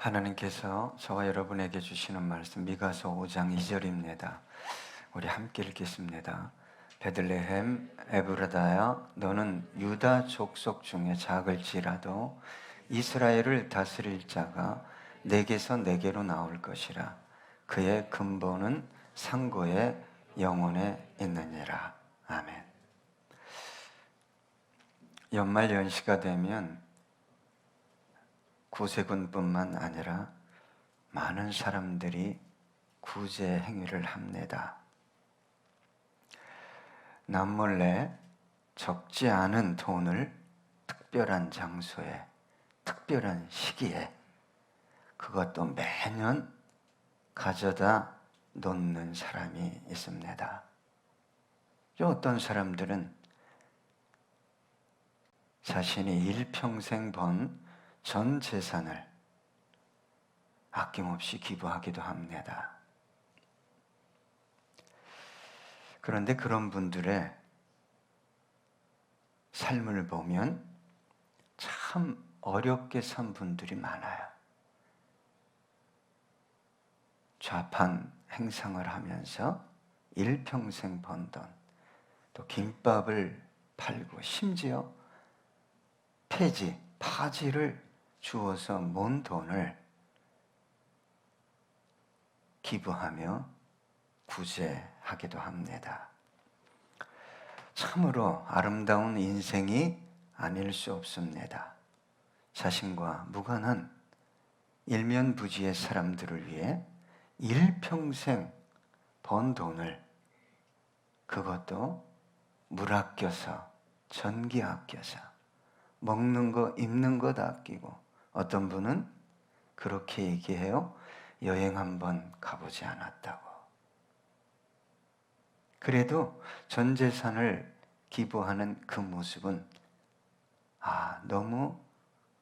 하나님께서 저와 여러분에게 주시는 말씀 미가서 5장 2절입니다. 우리 함께 읽겠습니다. 베들레헴 에브라다야, 너는 유다 족속 중에 작을지라도 이스라엘을 다스릴 자가 내게서 내게로 나올 것이라. 그의 근본은 상고의 영혼에 있느니라. 아멘. 연말 연시가 되면 구세군뿐만 아니라 많은 사람들이 구제 행위를 합니다. 남몰래 적지 않은 돈을 특별한 장소에, 특별한 시기에, 그것도 매년 가져다 놓는 사람이 있습니다. 또 어떤 사람들은 자신이 일평생 번 전 재산을 아낌없이 기부하기도 합니다. 그런데 그런 분들의 삶을 보면 참 어렵게 산 분들이 많아요. 좌판 행상을 하면서 일평생 번 돈, 또 김밥을 팔고 심지어 폐지, 파지를 주어서 모은 돈을 기부하며 구제하기도 합니다. 참으로 아름다운 인생이 아닐 수 없습니다. 자신과 무관한 일면부지의 사람들을 위해 일평생 번 돈을, 그것도 물 아껴서, 전기 아껴서, 먹는 거, 입는 것 아끼고, 어떤 분은 그렇게 얘기해요. 여행 한번 가보지 않았다고. 그래도 전 재산을 기부하는 그 모습은 너무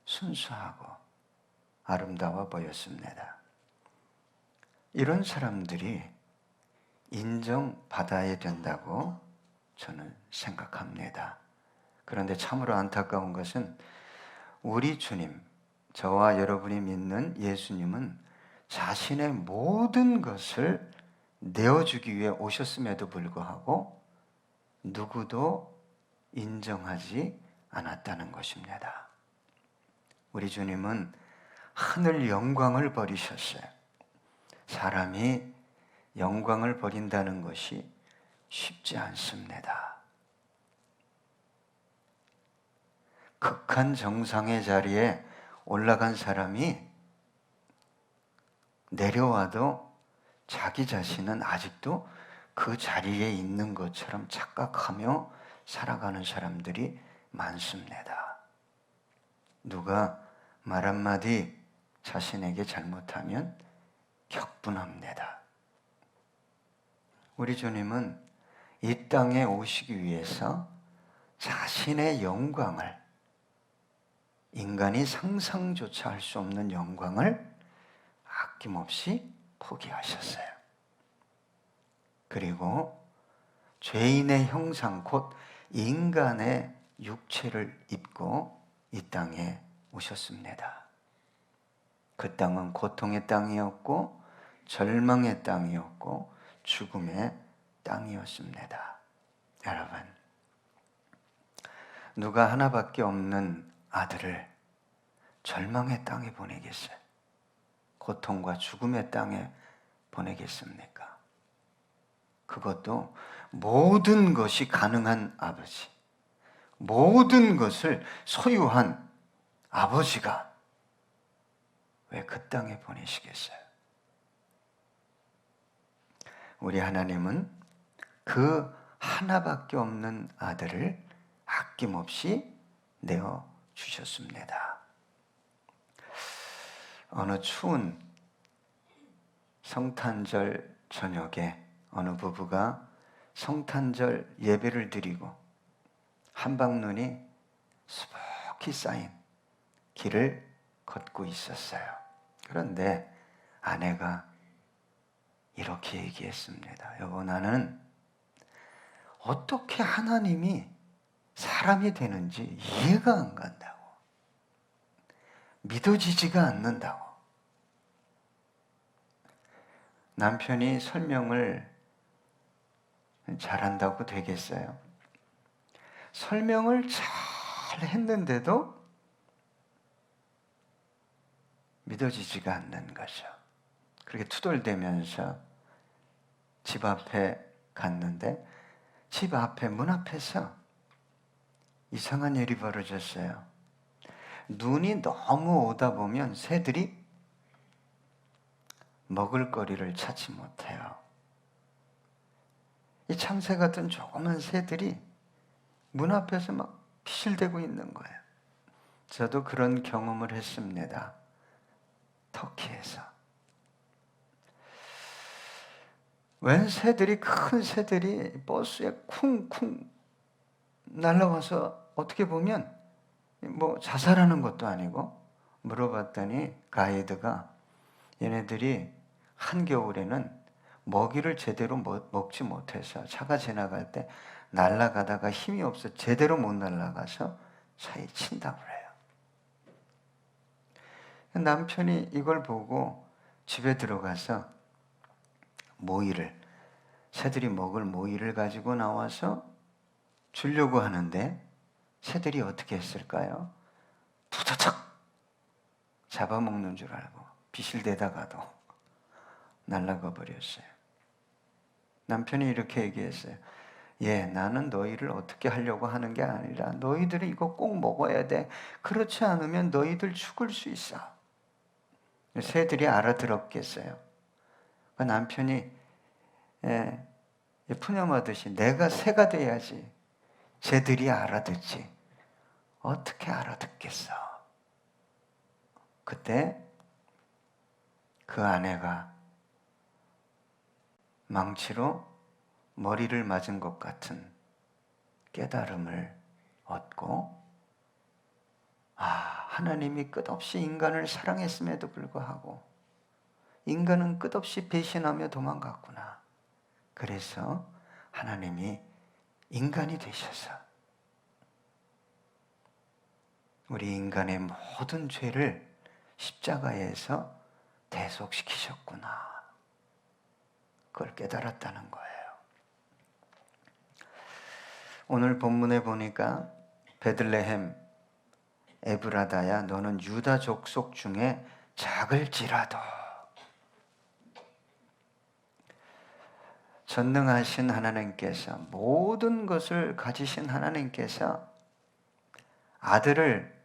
순수하고 아름다워 보였습니다. 이런 사람들이 인정받아야 된다고 저는 생각합니다. 그런데 참으로 안타까운 것은 우리 주님, 저와 여러분이 믿는 예수님은 자신의 모든 것을 내어주기 위해 오셨음에도 불구하고 누구도 인정하지 않았다는 것입니다. 우리 주님은 하늘 영광을 버리셨어요. 사람이 영광을 버린다는 것이 쉽지 않습니다. 극한 정상의 자리에 올라간 사람이 내려와도 자기 자신은 아직도 그 자리에 있는 것처럼 착각하며 살아가는 사람들이 많습니다. 누가 말 한마디 자신에게 잘못하면 격분합니다. 우리 주님은 이 땅에 오시기 위해서 자신의 영광을, 인간이 상상조차 할 수 없는 영광을 아낌없이 포기하셨어요. 그리고 죄인의 형상, 곧 인간의 육체를 입고 이 땅에 오셨습니다. 그 땅은 고통의 땅이었고 절망의 땅이었고 죽음의 땅이었습니다. 여러분, 누가 하나밖에 없는 아들을 절망의 땅에 보내겠어요? 고통과 죽음의 땅에 보내겠습니까? 그것도 모든 것이 가능한 아버지, 모든 것을 소유한 아버지가 왜 그 땅에 보내시겠어요? 우리 하나님은 그 하나밖에 없는 아들을 아낌없이 내어 주셨습니다. 어느 추운 성탄절 저녁에 어느 부부가 성탄절 예배를 드리고 한방눈이 수북히 쌓인 길을 걷고 있었어요. 그런데 아내가 이렇게 얘기했습니다. 여보, 나는 어떻게 하나님이 사람이 되는지 이해가 안 간다고. 믿어지지가 않는다고. 남편이 설명을 잘한다고 되겠어요? 설명을 잘 했는데도 믿어지지가 않는 거죠. 그렇게 투덜대면서 집 앞에 갔는데 집 앞에 문 앞에서 이상한 일이 벌어졌어요. 눈이 너무 오다 보면 새들이 먹을거리를 찾지 못해요. 이 참새 같은 조그만 새들이 문 앞에서 막 피실대고 있는 거예요. 저도 그런 경험을 했습니다. 터키에서. 웬 새들이, 큰 새들이 버스에 쿵쿵 날라와서 어떻게 보면 뭐 자살하는 것도 아니고, 물어봤더니 가이드가 얘네들이 한겨울에는 먹이를 제대로 먹지 못해서 차가 지나갈 때 날아가다가 힘이 없어 제대로 못 날아가서 차에 친다고 그래요. 남편이 이걸 보고 집에 들어가서 새들이 먹을 모이를 가지고 나와서 주려고 하는데 새들이 어떻게 했을까요? 부다착 잡아먹는 줄 알고 비실대다가도 날아가 버렸어요. 남편이 이렇게 얘기했어요. 나는 너희를 어떻게 하려고 하는 게 아니라 너희들이 이거 꼭 먹어야 돼. 그렇지 않으면 너희들 죽을 수 있어. 새들이 알아들었겠어요. 남편이 푸념하듯이 내가 새가 돼야지 쟤들이 알아듣지 어떻게 알아듣겠어. 그때 그 아내가 망치로 머리를 맞은 것 같은 깨달음을 얻고, 하나님이 끝없이 인간을 사랑했음에도 불구하고 인간은 끝없이 배신하며 도망갔구나. 그래서 하나님이 인간이 되셔서 우리 인간의 모든 죄를 십자가에서 대속시키셨구나. 그걸 깨달았다는 거예요. 오늘 본문에 보니까 베들레헴 에브라다야 너는 유다 족속 중에 작을지라도, 전능하신 하나님께서, 모든 것을 가지신 하나님께서 아들을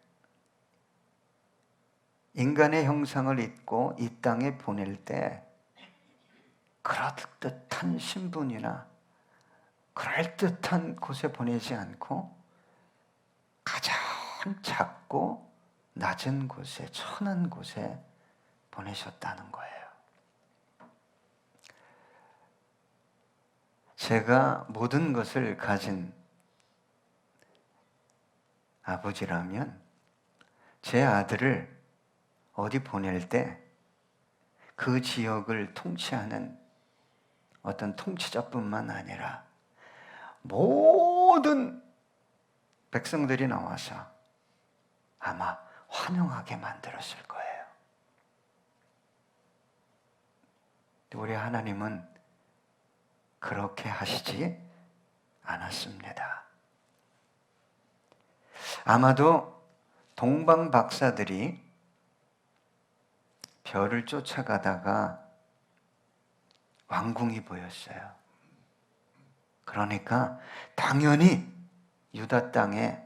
인간의 형상을 입고 이 땅에 보낼 때 그럴듯한 신분이나 그럴듯한 곳에 보내지 않고 가장 작고 낮은 곳에, 천한 곳에 보내셨다는 거예요. 제가 모든 것을 가진 아버지라면 제 아들을 어디 보낼 때 그 지역을 통치하는 어떤 통치자뿐만 아니라 모든 백성들이 나와서 아마 환영하게 만들었을 거예요. 우리 하나님은 그렇게 하시지 않았습니다. 아마도 동방 박사들이 별을 쫓아가다가 왕궁이 보였어요. 그러니까 당연히 유다 땅에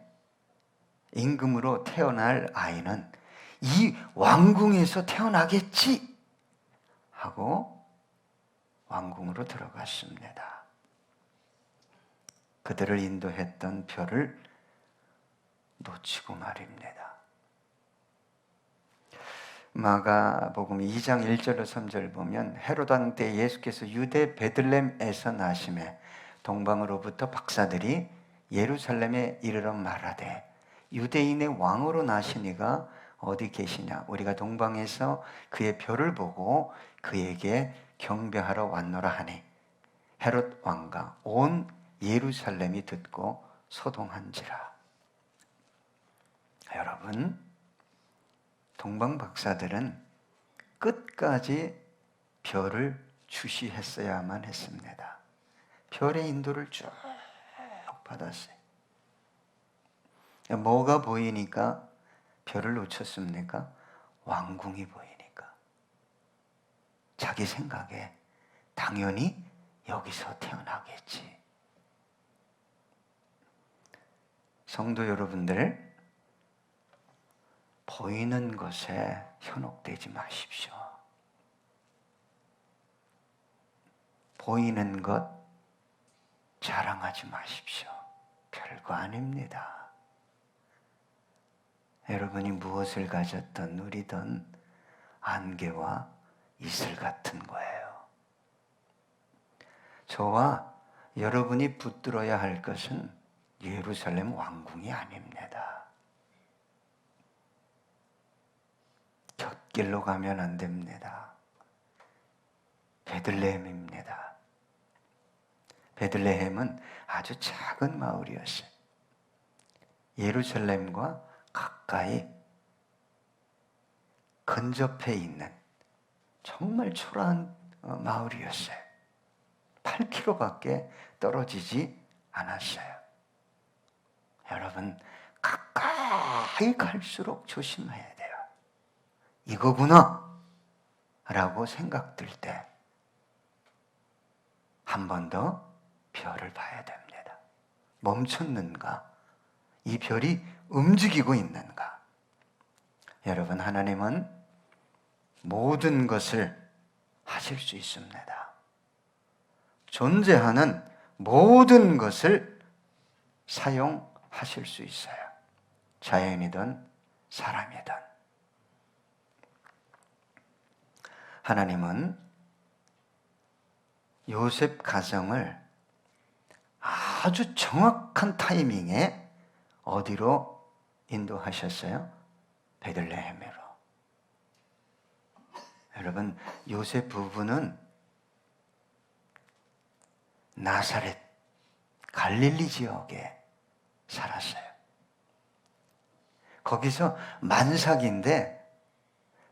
임금으로 태어날 아이는 이 왕궁에서 태어나겠지 하고 왕궁으로 들어갔습니다. 그들을 인도했던 별을 놓치고 말입니다. 마가복음 2장 1절로 3절 보면 헤롯 왕 때 예수께서 유대 베들렘에서 나심에 동방으로부터 박사들이 예루살렘에 이르러 말하되 유대인의 왕으로 나시니가 어디 계시냐? 우리가 동방에서 그의 별을 보고 그에게 경배하러 왔노라 하니 헤롯 왕과 온 예루살렘이 듣고 소동한지라. 여러분, 동방 박사들은 끝까지 별을 주시했어야만 했습니다. 별의 인도를 쭉 받았어요. 뭐가 보이니까 별을 놓쳤습니까? 왕궁이 보이니까. 자기 생각에 당연히 여기서 태어나겠지. 성도 여러분들, 보이는 것에 현혹되지 마십시오. 보이는 것 자랑하지 마십시오. 별거 아닙니다. 여러분이 무엇을 가졌든 누리든 안개와 이슬 같은 거예요. 저와 여러분이 붙들어야 할 것은 예루살렘 왕궁이 아닙니다. 곁길로 가면 안 됩니다. 베들레헴입니다. 베들레헴은 아주 작은 마을이었어요. 예루살렘과 가까이 근접해 있는 정말 초라한 마을이었어요. 8km밖에 떨어지지 않았어요. 여러분, 가까이 갈수록 조심해야 돼요. 이거구나 라고 생각될 때 한 번 더 별을 봐야 됩니다. 멈췄는가? 이 별이 움직이고 있는가? 여러분, 하나님은 모든 것을 하실 수 있습니다. 존재하는 모든 것을 사용하실 수 있어요. 자연이든 사람이든. 하나님은 요셉 가정을 아주 정확한 타이밍에 어디로 인도하셨어요? 베들레헴으로. 여러분, 요셉 부부는 나사렛, 갈릴리 지역에 살았어요. 거기서 만삭인데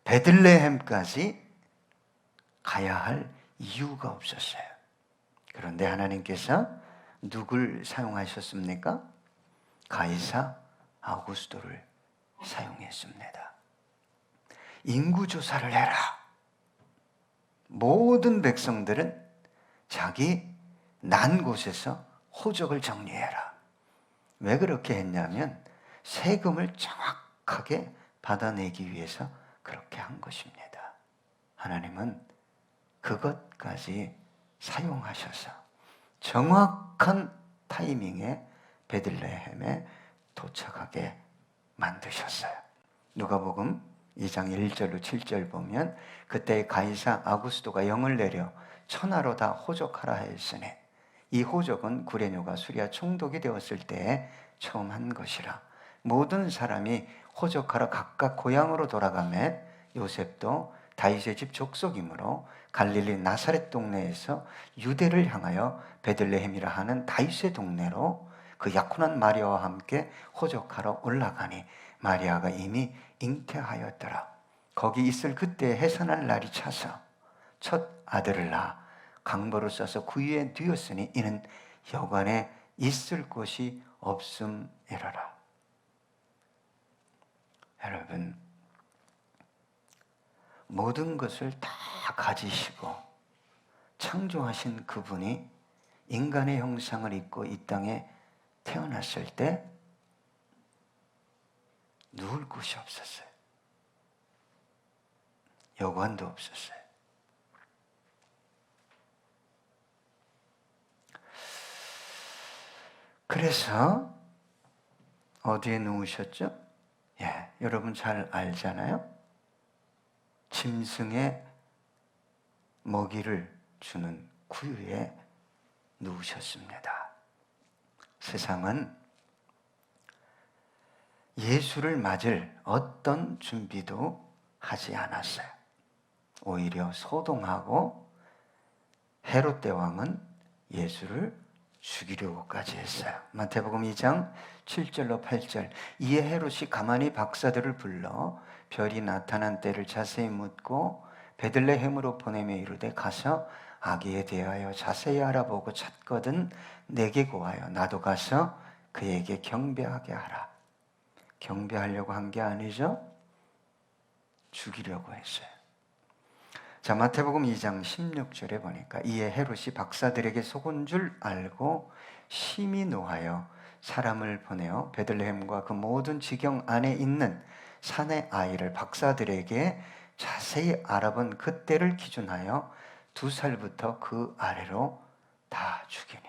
베들레헴까지 가야 할 이유가 없었어요. 그런데 하나님께서 누굴 사용하셨습니까? 가이사 아우구스도를 사용했습니다. 인구조사를 해라. 모든 백성들은 자기 난 곳에서 호적을 정리해라. 왜 그렇게 했냐면 세금을 정확하게 받아내기 위해서 그렇게 한 것입니다. 하나님은 그것까지 사용하셔서 정확한 타이밍에 베들레헴에 도착하게 만드셨어요. 누가복음 2장 1절로 7절 보면 그때 가이사 아구스도가 영을 내려 천하로 다 호적하라 하였으니 이 호적은 구레뇨가 수리아 총독이 되었을 때에 처음 한 것이라. 모든 사람이 호적하러 각각 고향으로 돌아가매 요셉도 다윗의 집 족속이므로 갈릴리 나사렛 동네에서 유대를 향하여 베들레헴이라 하는 다윗의 동네로 그 약혼한 마리아와 함께 호적하러 올라가니 마리아가 이미 잉태하였더라. 거기 있을 그때 해산할 날이 차서 첫 아들을 낳아 강보를 써서 구유에 뉘었으니 이는 여관에 있을 곳이 없음이라라. 여러분, 모든 것을 다 가지시고 창조하신 그분이 인간의 형상을 입고 이 땅에 태어났을 때 누울 곳이 없었어요. 여관도 없었어요. 그래서 어디에 누우셨죠? 예, 여러분 잘 알잖아요. 짐승의 먹이를 주는 구유에 누우셨습니다. 세상은 예수를 맞을 어떤 준비도 하지 않았어요. 오히려 소동하고 헤롯 대왕은 예수를 죽이려고까지 했어요. 마태복음 2장 7절로 8절. 이에 헤롯이 가만히 박사들을 불러 별이 나타난 때를 자세히 묻고 베들레헴으로 보내며 이르되 가서 아기에 대하여 자세히 알아보고 찾거든 내게 고하여 나도 가서 그에게 경배하게 하라. 경배하려고 한 게 아니죠. 죽이려고 했어요. 자, 마태복음 2장 16절에 보니까 이에 헤롯이 박사들에게 속은 줄 알고 심히 노하여 사람을 보내어 베들레헴과 그 모든 지경 안에 있는 산의 아이를 박사들에게 자세히 알아본 그때를 기준하여 2살부터 그 아래로 다 죽이니.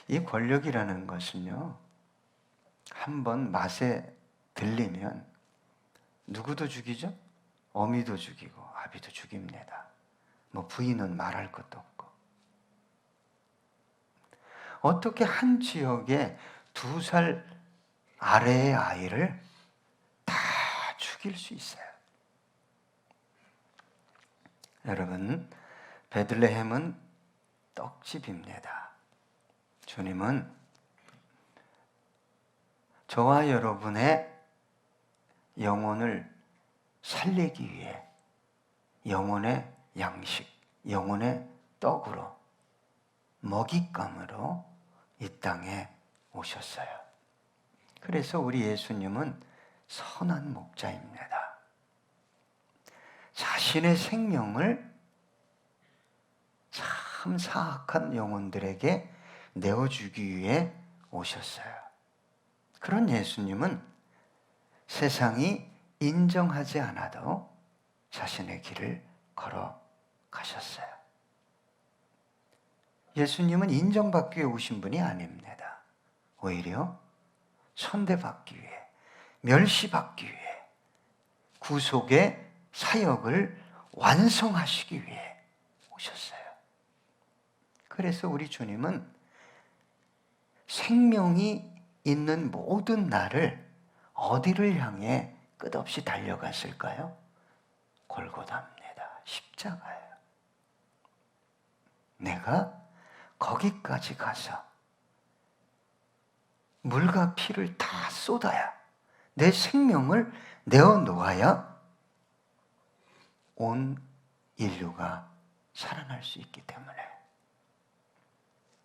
이 권력이라는 것은요, 한번 맛에 들리면 누구도 죽이죠? 어미도 죽이고 아비도 죽입니다. 뭐 부인은 말할 것도 없고. 어떻게 한 지역에 2살 아래의 아이를 다 죽일 수 있어요? 여러분, 베들레헴은 떡집입니다. 주님은 저와 여러분의 영혼을 살리기 위해 영혼의 양식, 영혼의 떡으로, 먹잇감으로 이 땅에 오셨어요. 그래서 우리 예수님은 선한 목자입니다. 자신의 생명을 참 사악한 영혼들에게 내어주기 위해 오셨어요. 그런 예수님은 세상이 인정하지 않아도 자신의 길을 걸어가셨어요. 예수님은 인정받기 위해 오신 분이 아닙니다. 오히려 천대받기 위해, 멸시받기 위해, 구속의 사역을 완성하시기 위해 오셨어요. 그래서 우리 주님은 생명이 있는 모든 날을 어디를 향해 끝없이 달려갔을까요? 골고다입니다. 십자가예요. 내가 거기까지 가서 물과 피를 다 쏟아야, 내 생명을 내어놓아야 온 인류가 살아날 수 있기 때문에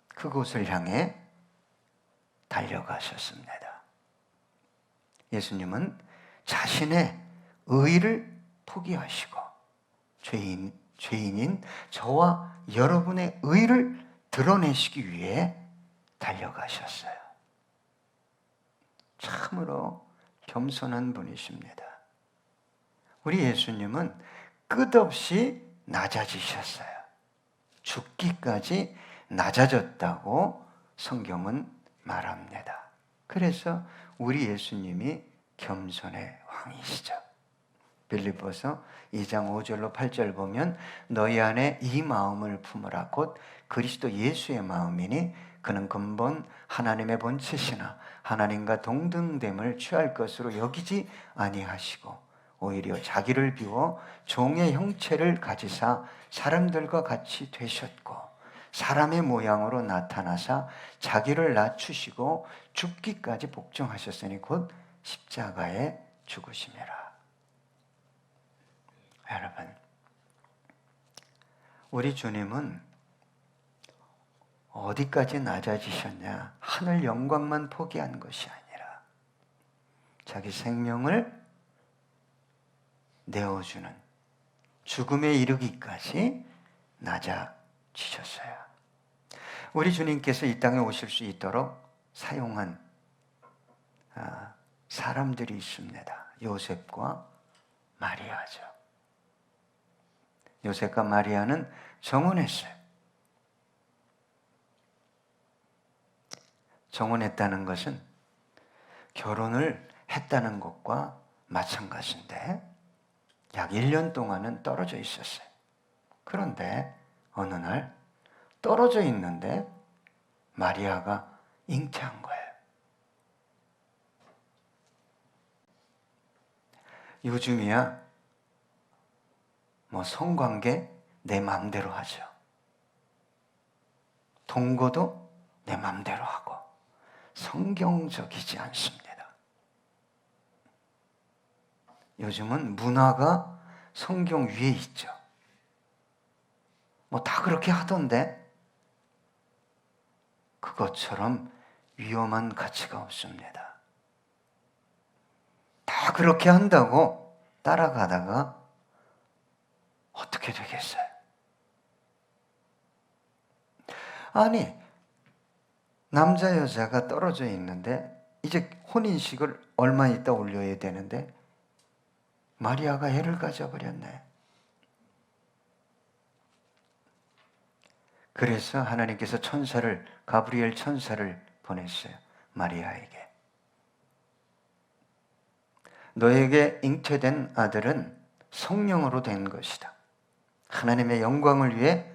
그곳을 향해 달려가셨습니다. 예수님은 자신의 의를 포기하시고 죄인인 저와 여러분의 의를 드러내시기 위해 달려가셨어요. 참으로 겸손한 분이십니다. 우리 예수님은 끝없이 낮아지셨어요. 죽기까지 낮아졌다고 성경은 말합니다. 그래서 우리 예수님이 겸손의 왕이시죠. 빌립보서 2장 5절로 8절 보면 너희 안에 이 마음을 품으라 곧 그리스도 예수의 마음이니 그는 근본 하나님의 본체시나 하나님과 동등됨을 취할 것으로 여기지 아니하시고 오히려 자기를 비워 종의 형체를 가지사 사람들과 같이 되셨고 사람의 모양으로 나타나사 자기를 낮추시고 죽기까지 복종하셨으니 곧 십자가에 죽으심이라. 여러분, 우리 주님은 어디까지 낮아지셨냐? 하늘 영광만 포기한 것이 아니라 자기 생명을 내어주는 죽음에 이르기까지 낮아지셨어요. 우리 주님께서 이 땅에 오실 수 있도록 사용한 사람들이 있습니다. 요셉과 마리아죠. 요셉과 마리아는 정혼했어요. 정혼했다는 것은 결혼을 했다는 것과 마찬가지인데 약 1년 동안은 떨어져 있었어요. 그런데 어느 날 떨어져 있는데 마리아가 잉태한 거예요. 요즘이야 뭐 성관계 내 마음대로 하죠. 동거도 내 마음대로 하고 성경적이지 않습니다. 요즘은 문화가 성경 위에 있죠. 뭐 다 그렇게 하던데 그것처럼 위험한 가치가 없습니다. 다 그렇게 한다고 따라가다가 어떻게 되겠어요? 아니, 남자 여자가 떨어져 있는데 이제 혼인식을 얼마 있다 올려야 되는데 마리아가 애를 가져버렸네. 그래서 하나님께서 가브리엘 천사를 보냈어요. 마리아에게. 너에게 잉태된 아들은 성령으로 된 것이다. 하나님의 영광을 위해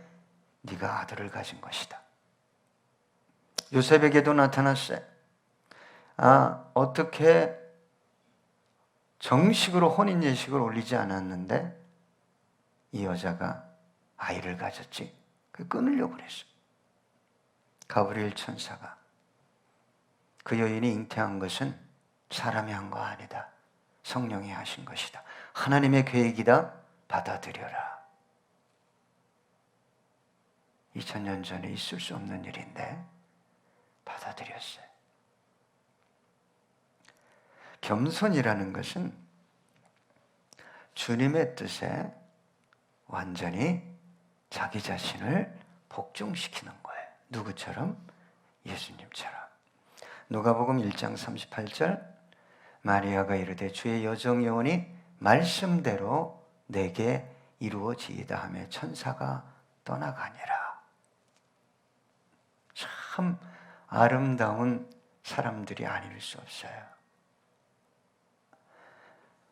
네가 아들을 가진 것이다. 요셉에게도 나타났어요. 어떻게 정식으로 혼인 예식을 올리지 않았는데 이 여자가 아이를 가졌지. 끊으려고 그랬어요. 가브리엘 천사가 그 여인이 잉태한 것은 사람이 한 거 아니다. 성령이 하신 것이다. 하나님의 계획이다. 받아들여라. 2000년 전에 있을 수 없는 일인데 받아들였어요. 겸손이라는 것은 주님의 뜻에 완전히 자기 자신을 복종시키는 거예요. 누구처럼? 예수님처럼. 누가복음 1장 38절 마리아가 이르되 주의 여정 영혼이 말씀대로 내게 이루어지이다 하며 천사가 떠나가니라. 참 아름다운 사람들이 아닐 수 없어요.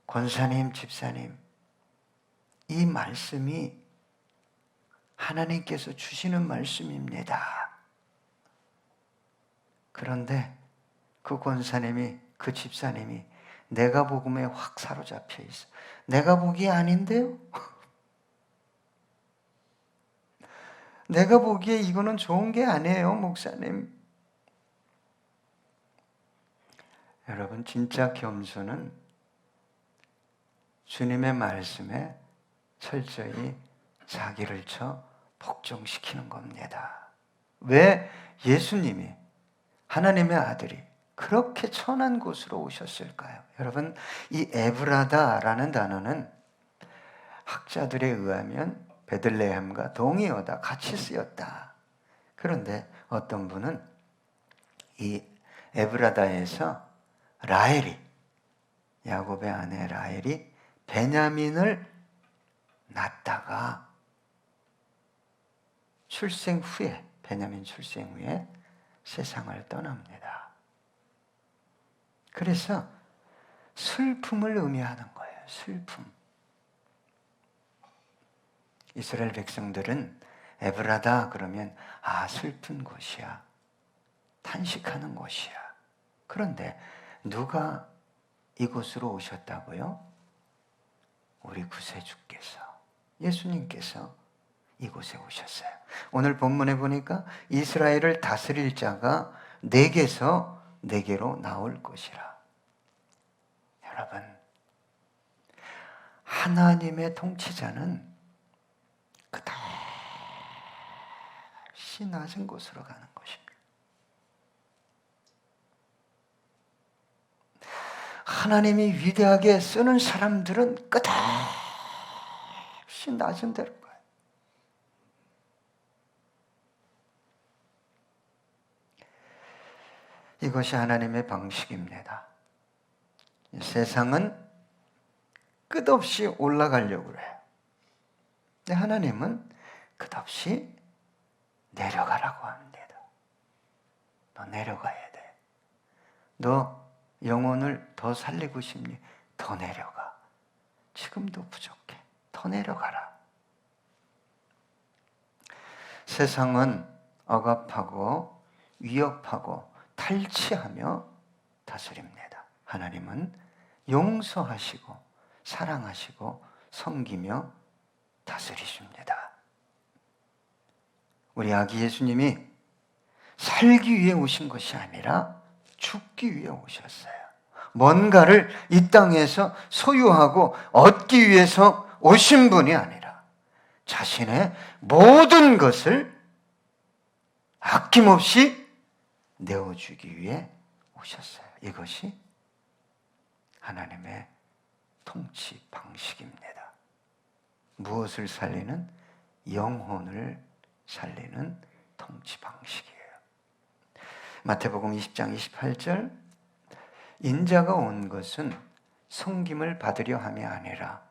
권사님, 집사님, 이 말씀이 하나님께서 주시는 말씀입니다. 그런데 그 권사님이, 그 집사님이 내가 복음에 확 사로잡혀 있어. 내가 복이 아닌데요? 내가 보기에 이거는 좋은 게 아니에요, 목사님. 여러분, 진짜 겸손은 주님의 말씀에 철저히 자기를 복종시키는 겁니다. 왜 예수님이, 하나님의 아들이 그렇게 천한 곳으로 오셨을까요? 여러분, 이 에브라다라는 단어는 학자들에 의하면 베들레헴과 동이어다 같이 쓰였다. 그런데 어떤 분은 이 에브라다에서 라헬이, 야곱의 아내 라헬이 베냐민을 낳다가 베냐민 출생 후에 세상을 떠납니다. 그래서 슬픔을 의미하는 거예요. 슬픔. 이스라엘 백성들은 에브라다 그러면 슬픈 곳이야. 탄식하는 곳이야. 그런데 누가 이곳으로 오셨다고요? 우리 구세주께서, 예수님께서 이곳에 오셨어요. 오늘 본문에 보니까 이스라엘을 다스릴 자가 내게서 내게로 나올 것이라. 여러분, 하나님의 통치자는 끝없이 낮은 곳으로 가는 것입니다. 하나님이 위대하게 쓰는 사람들은 끝없이 낮은 데로 가요. 이것이 하나님의 방식입니다. 세상은 끝없이 올라가려고 해요. 근데 하나님은 끝없이 내려가라고 합니다. 너 내려가야 돼. 너 영혼을 더 살리고 싶니? 더 내려가. 지금도 부족해. 더 내려가라. 세상은 억압하고 위협하고 탈취하며 다스립니다. 하나님은 용서하시고 사랑하시고 섬기며 다스리십니다. 우리 아기 예수님이 살기 위해 오신 것이 아니라 죽기 위해 오셨어요. 뭔가를 이 땅에서 소유하고 얻기 위해서 오신 분이 아니라 자신의 모든 것을 아낌없이 내어주기 위해 오셨어요. 이것이 하나님의 통치 방식입니다. 무엇을 살리는? 영혼을 살리는 통치 방식이에요. 마태복음 20장 28절, 인자가 온 것은 섬김을 받으려 함이 아니라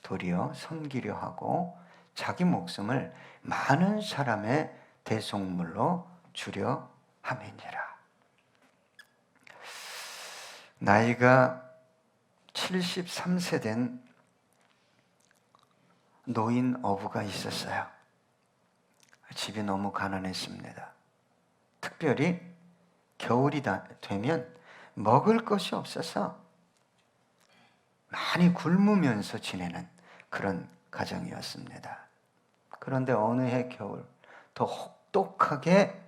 도리어 섬기려 하고 자기 목숨을 많은 사람의 대속물로 주려 함이니라. 나이가 73세 된 노인 어부가 있었어요. 집이 너무 가난했습니다. 특별히 겨울이 되면 먹을 것이 없어서 많이 굶으면서 지내는 그런 가정이었습니다. 그런데 어느 해 겨울 더 혹독하게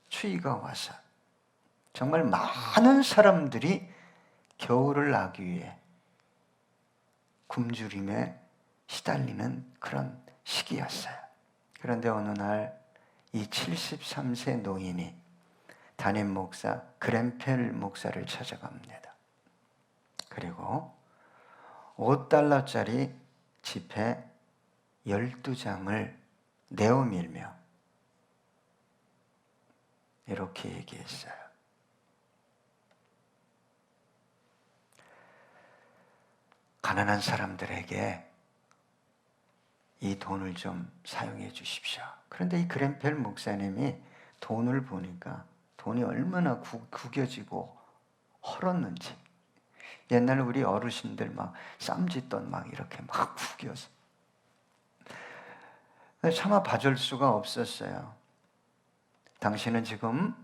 추위가 와서 정말 많은 사람들이 겨울을 나기 위해 굶주림에 시달리는 그런 시기였어요. 그런데 어느 날 이 73세 노인이 담임 목사 그랜펠 목사를 찾아갑니다. 그리고 $5짜리 지폐 12장을 내어밀며 이렇게 얘기했어요. 가난한 사람들에게 이 돈을 좀 사용해 주십시오. 그런데 이 그랜펠 목사님이 돈을 보니까 돈이 얼마나 구겨지고 헐었는지, 옛날 우리 어르신들 막 쌈짓돈 막 이렇게 막 구겨서 차마 봐줄 수가 없었어요. 당신은 지금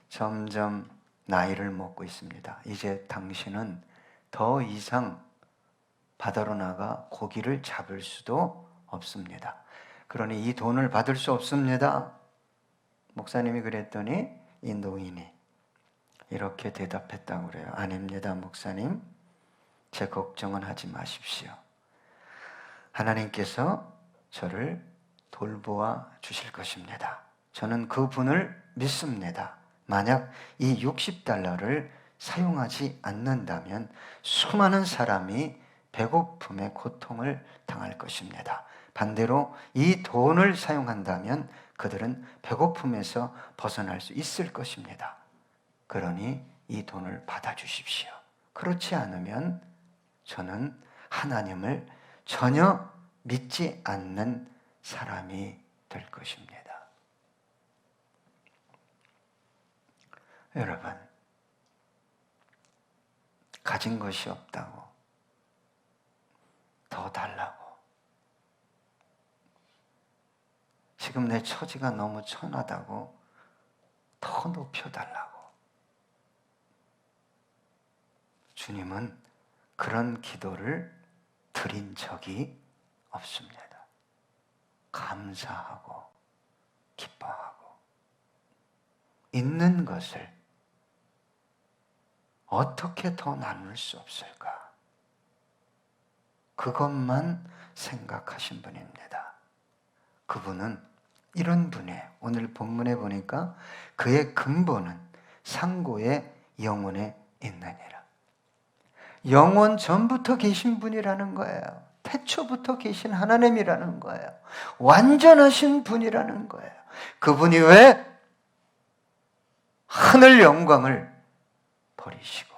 점점 나이를 먹고 있습니다. 이제 당신은 더 이상 바다로 나가 고기를 잡을 수도 없습니다. 그러니 이 돈을 받을 수 없습니다. 목사님이 그랬더니 이 노인이 이렇게 대답했다고 그래요. 아닙니다, 목사님. 제 걱정은 하지 마십시오. 하나님께서 저를 돌보아 주실 것입니다. 저는 그분을 믿습니다. 만약 이 $60를 사용하지 않는다면 수많은 사람이 배고픔의 고통을 당할 것입니다. 반대로 이 돈을 사용한다면 그들은 배고픔에서 벗어날 수 있을 것입니다. 그러니 이 돈을 받아주십시오. 그렇지 않으면 저는 하나님을 전혀 믿지 않는 사람이 될 것입니다. 여러분, 가진 것이 없다고 더 달라고, 지금 내 처지가 너무 천하다고 더 높여달라고, 주님은 그런 기도를 드린 적이 없습니다. 감사하고 기뻐하고 있는 것을 어떻게 더 나눌 수 없을까? 그것만 생각하신 분입니다. 그분은 이런 분이에요. 오늘 본문에 보니까 그의 근본은 상고의 영혼에 있느니라. 영원 전부터 계신 분이라는 거예요. 태초부터 계신 하나님이라는 거예요. 완전하신 분이라는 거예요. 그분이 왜 하늘 영광을 버리시고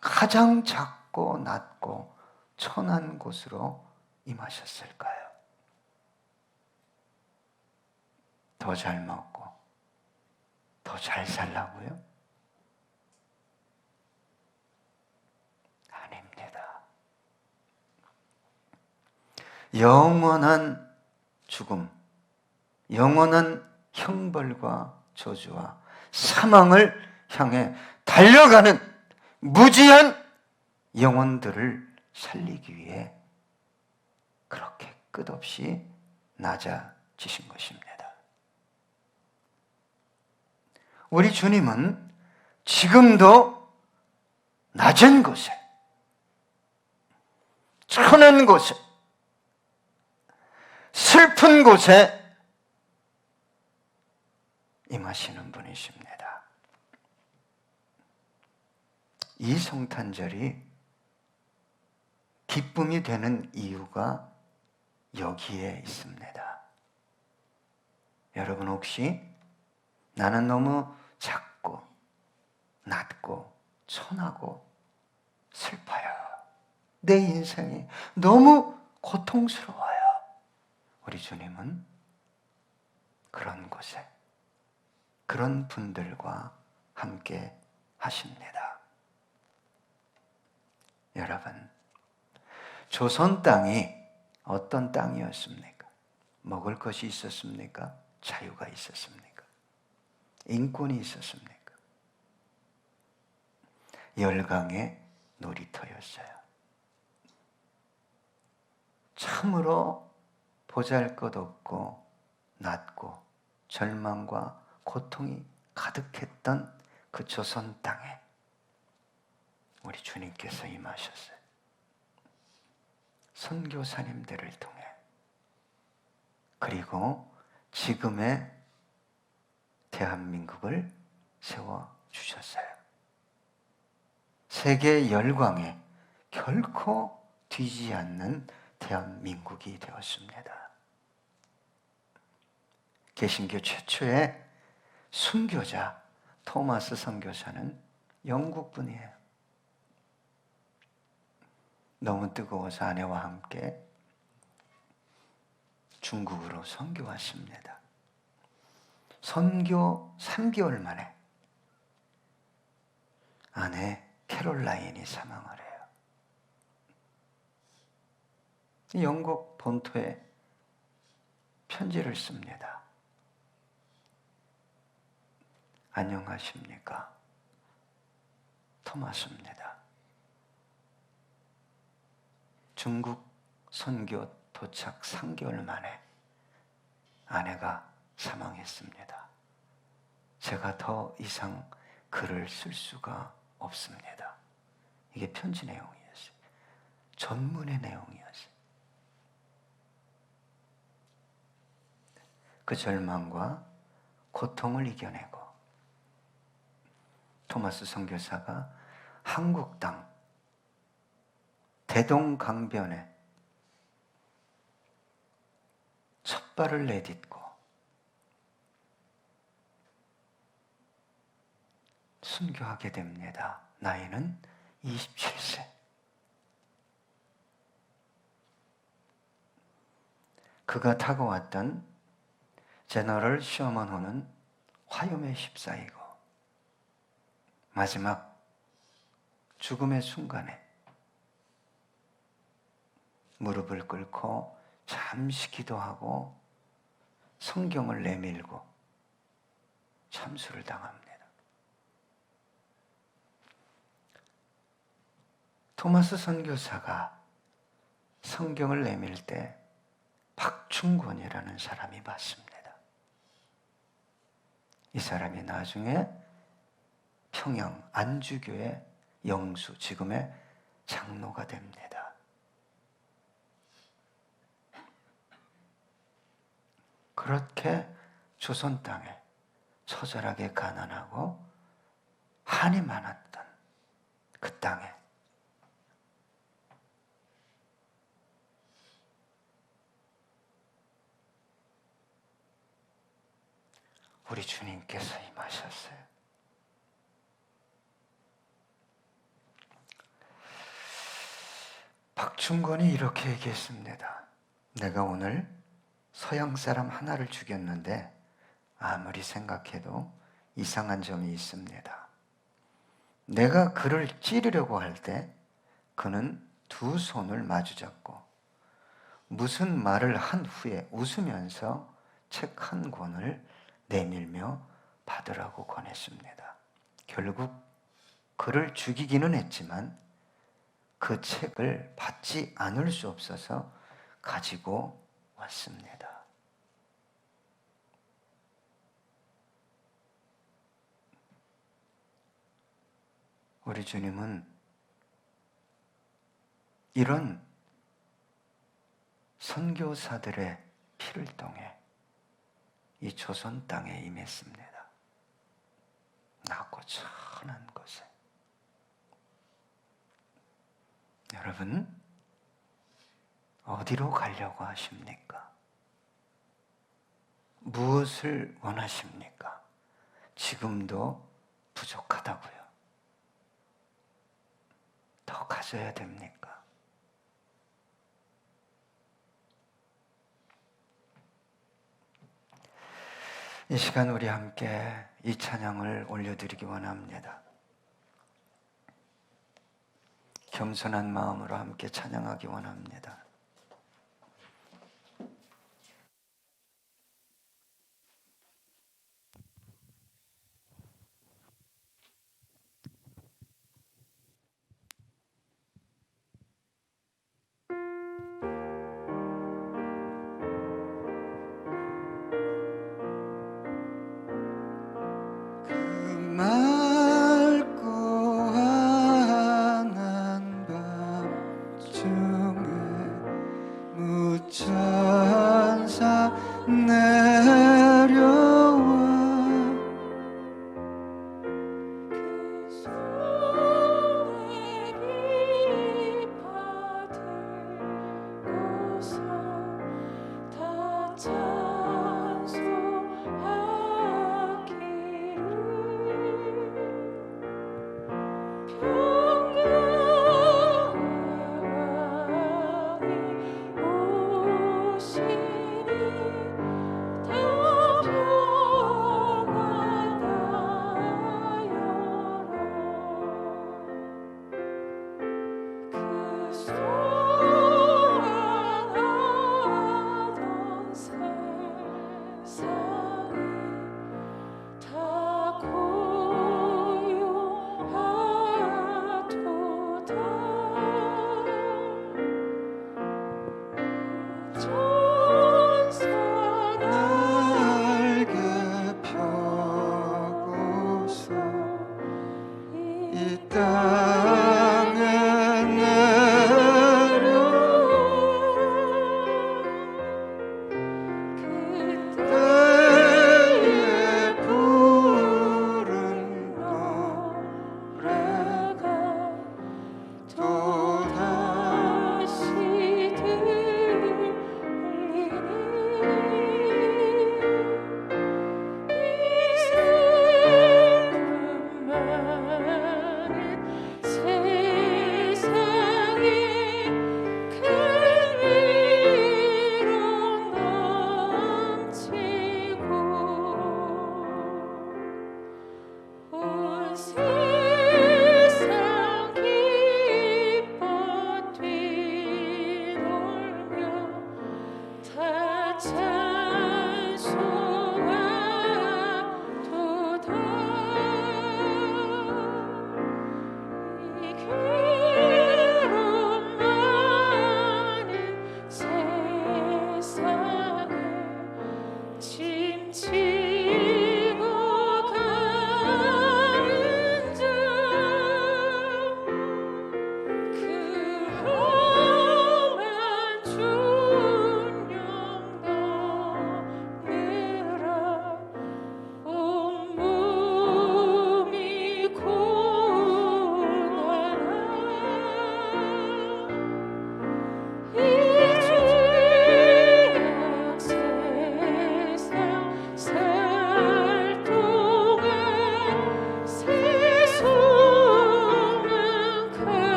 가장 작고 낮고 천한 곳으로 임하셨을까요? 더 잘 먹고 더 잘 살라고요? 아닙니다. 영원한 죽음, 영원한 형벌과 저주와 사망을 향해 달려가는 무지한 영혼들을 살리기 위해 그렇게 끝없이 낮아지신 것입니다. 우리 주님은 지금도 낮은 곳에 천한 곳에, 슬픈 곳에 임하시는 분이십니다. 이 성탄절이 기쁨이 되는 이유가 여기에 있습니다. 여러분 혹시 나는 너무 작고 낮고 천하고 슬퍼요, 내 인생이 너무 고통스러워요, 우리 주님은 그런 곳에 그런 분들과 함께 하십니다. 여러분, 조선 땅이 어떤 땅이었습니까? 먹을 것이 있었습니까? 자유가 있었습니까? 인권이 있었습니까? 열강의 놀이터였어요. 참으로 보잘것없고 낮고 절망과 고통이 가득했던 그 조선 땅에 우리 주님께서 임하셨어요. 선교사님들을 통해, 그리고 지금의 대한민국을 세워주셨어요. 세계 열강에 결코 뒤지 않는 대한민국이 되었습니다. 개신교 최초의 순교자 토마스 선교사는 영국분이에요. 너무 뜨거워서 아내와 함께 중국으로 선교 왔습니다. 선교 3개월 만에 아내 캐롤라인이 사망을 해요. 영국 본토에 편지를 씁니다. 안녕하십니까? 토마스입니다. 중국 선교 도착 3개월 만에 아내가 사망했습니다. 제가 더 이상 글을 쓸 수가 없습니다. 이게 편지 내용이었어요. 전문의 내용이었어요. 그 절망과 고통을 이겨내고 토마스 선교사가 한국 땅 대동강변에 첫 발을 내딛고 순교하게 됩니다. 나이는 27세. 그가 타고 왔던 제너럴 셔먼호는 화염에 휩싸이고 마지막 죽음의 순간에 무릎을 꿇고 잠시 기도하고 성경을 내밀고 참수를 당합니다. 토마스 선교사가 성경을 내밀 때 박충권이라는 사람이 봤습니다. 이 사람이 나중에 평양 안주교의 영수, 지금의 장로가 됩니다. 그렇게 조선 땅에 처절하게 가난하고 한이 많았던 그 땅에 우리 주님께서 임하셨어요. 박충권이 이렇게 얘기했습니다. 내가 오늘 서양 사람 하나를 죽였는데 아무리 생각해도 이상한 점이 있습니다. 내가 그를 찌르려고 할 때 그는 두 손을 마주잡고 무슨 말을 한 후에 웃으면서 책 한 권을 내밀며 받으라고 권했습니다. 결국 그를 죽이기는 했지만 그 책을 받지 않을 수 없어서 가지고 왔습니다. 우리 주님은 이런 선교사들의 피를 통해 이 조선 땅에 임했습니다. 낮고 천한 곳에. 여러분, 어디로 가려고 하십니까? 무엇을 원하십니까? 지금도 부족하다고요. 더 가져야 됩니까? 이 시간 우리 함께 이 찬양을 올려드리기 원합니다. 겸손한 마음으로 함께 찬양하기 원합니다. 천사 내